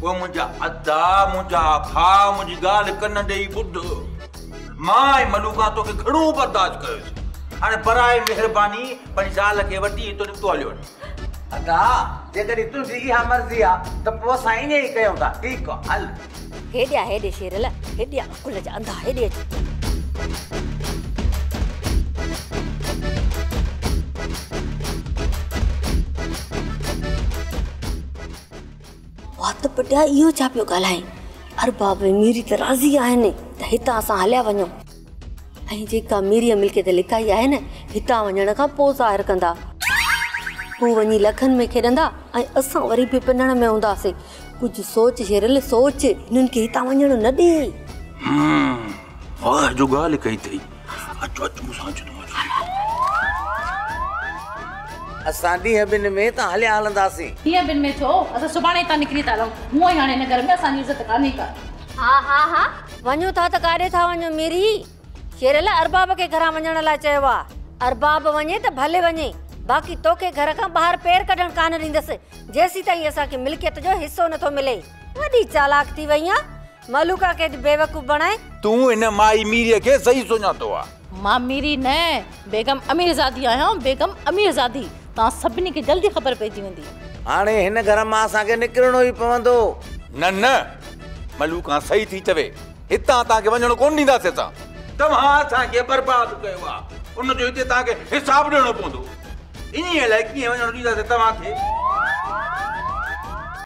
वो मुझा अद्दा मुझा भा मुझी गाल कन देई बुध मां मलूका तो के घणो बर्दाश्त कयो हाने बराए मेहरबानी पंहिंजी ज़ाल खे वठी तो निकतो हलियो अदा जेकॾहिं तुंहिंजी इहा मर्ज़ी आहे त पोइ असां ईअं ई कयूं था ठीकु आहे हल हेॾिया हेॾे शेरल हेॾिया कुल जा अंधा हेॾे वात पटिया इहो छा पियो ॻाल्हाए अरबाब मीरी त राज़ी आहिनि त हितां असां हलिया वञूं ऐं जेका मीरीअ मिल्कियत लिकाई आहे न हितां वञण खां पोइ ज़ाहिर कंदा हू वञी लखनि में खेॾंदा ऐं असां वरी बि पिनण में हूंदासीं कुझु सोच शेरल सोच हिननि खे हितां वञण न ॾे वाह जो ॻाल्हि कई अथई अचो अचो मूंसां अचो असां ॾींहं ॿिनि में त हलिया हलंदासीं ॾींहं ॿिनि में छो असां सुभाणे तां निकिरी था हलूं हूअं ई हाणे हिन घर में असांजी इज़त कान्हे का हा वञो था त काॾे था वञो मीरी शेरल अरबाब खे घरां वञण लाइ चयो आहे अरबाब वञे त भले वञे बाक़ी तोखे घर खां ॿाहिरि पेर कढण कान ॾींदसि जेसीं ताईं असांखे मिल्कियत जो हिसो नथो मिले वॾी चालाक थी वई आहे मलूका खे बेवकूफ़ बणाए तूं इन माई मीरीअ खे सही सुञातो आहे मां मीरी न बेगम अमीरज़ादी आहियां बेगम अमीरज़ादी तव्हां सभिनी खे जल्दी ख़बर पइजी वेंदी हाणे हिन घर मां असांखे निकिरणो ई पवंदो न मलूका सही थी चवे हितां तव्हांखे वञणो कोन ॾींदासीं असां तव्हां असांखे बर्बाद कयो आहे उनजो हिते तव्हांखे हिसाबु ॾियणो पवंदो इन्हीअ लाइ कीअं वञणु ॾींदासीं तव्हांखे